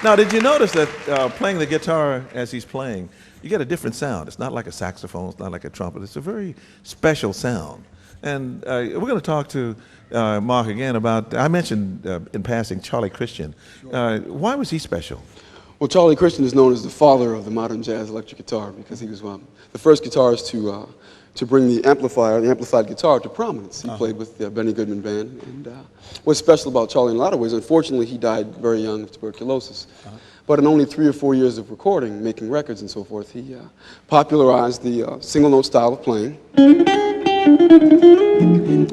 Now, did you notice that playing the guitar as he's playing, you get a different sound? It's not like a saxophone, it's not like a trumpet. It's a very special sound. And we're going to talk to Mark again about, I mentioned in passing Charlie Christian. Why was he special? Well, Charlie Christian is known as the father of the modern jazz electric guitar because he was the first guitarist to bring the amplified guitar to prominence. He played with the Benny Goodman Band. And what's special about Charlie in a lot of ways, unfortunately, he died very young of tuberculosis. But in only 3 or 4 years of recording, making records and so forth, he popularized the single note style of playing.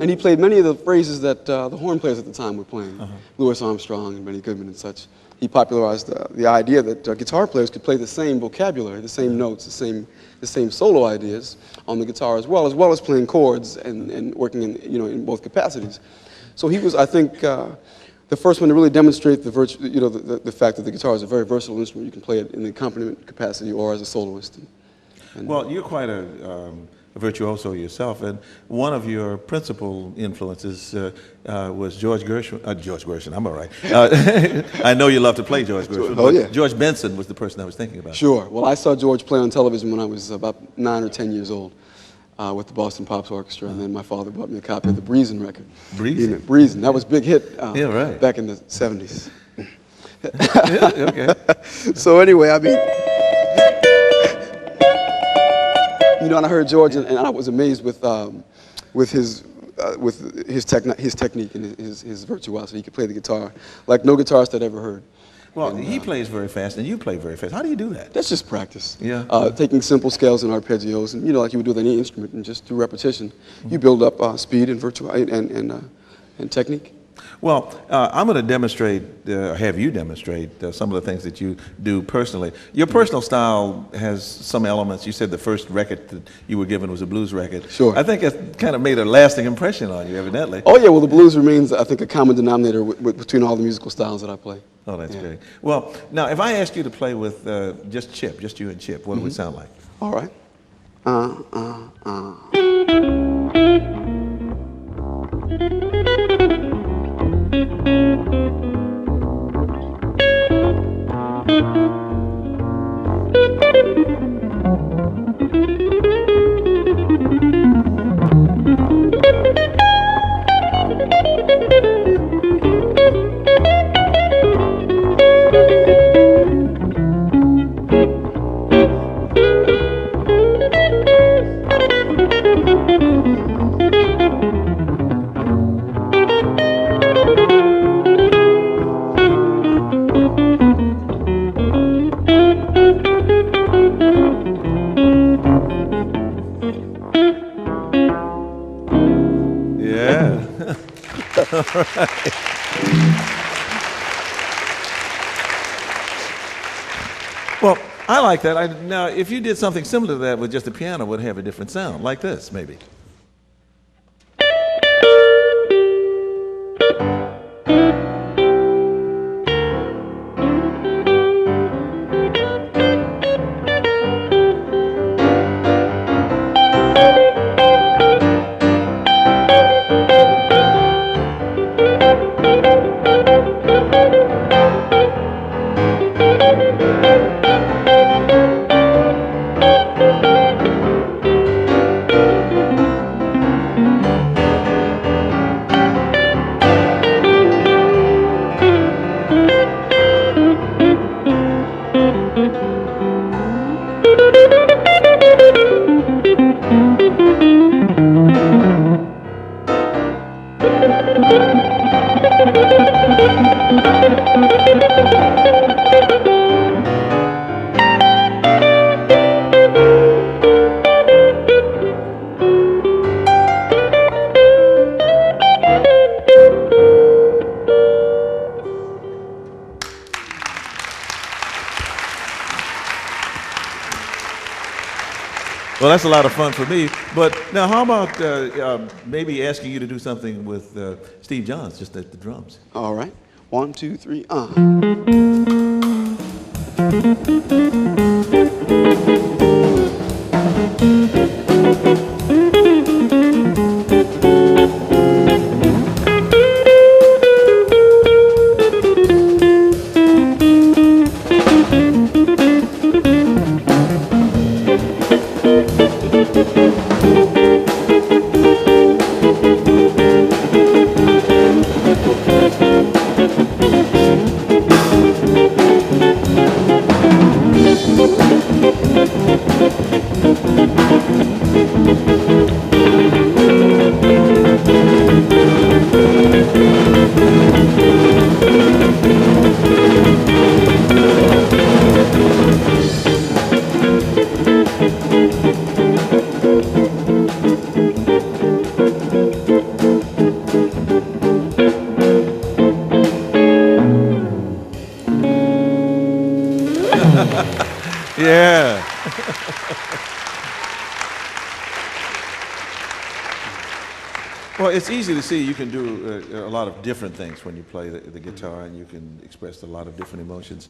And he played many of the phrases that the horn players at the time were playing, Louis Armstrong and Benny Goodman and such. He popularized the idea that guitar players could play the same vocabulary, the same notes, the same solo ideas on the guitar as well as playing chords and working in both capacities. So he was, I think, the first one to really demonstrate the fact that the guitar is a very versatile instrument. You can play it in the accompaniment capacity or as a soloist. Well, you're quite a virtuoso yourself, and one of your principal influences was George Gershwin, I'm all right. I know you love to play George Gershwin. Oh, yeah. George Benson was the person I was thinking about. Sure. Well, I saw George play on television when I was about 9 or 10 years old with the Boston Pops Orchestra, and then my father bought me a copy of the Breezin' record. Breezin'? Breezin'. That was a big hit yeah, right. back in the 70s. Yeah, okay. So anyway, I mean, and I heard George, and I was amazed with his technique and his virtuosity. He could play the guitar like no guitarist I'd ever heard. Well, he plays very fast, and you play very fast. How do you do that? That's just practice. Yeah. Taking simple scales and arpeggios, and like you would do with any instrument, and just through repetition, you build up speed and and technique. Well, I'm going to demonstrate, have you demonstrate some of the things that you do personally. Your personal style has some elements. You said the first record that you were given was a blues record. Sure. I think it kind of made a lasting impression on you, evidently. Oh, yeah. Well, the blues remains, I think, a common denominator between all the musical styles that I play. Oh, that's great. Well, now, if I asked you to play with just you and Chip, what would it sound like? All right. All right. Well, I like that. Now, if you did something similar to that with just a piano, it would have a different sound, like this, maybe. Well, that's a lot of fun for me. But now, how about maybe asking you to do something with Steve Johns, just at the drums? All right. 1, 2, 3, Yeah. Well, it's easy to see you can do a lot of different things when you play the guitar, and you can express a lot of different emotions.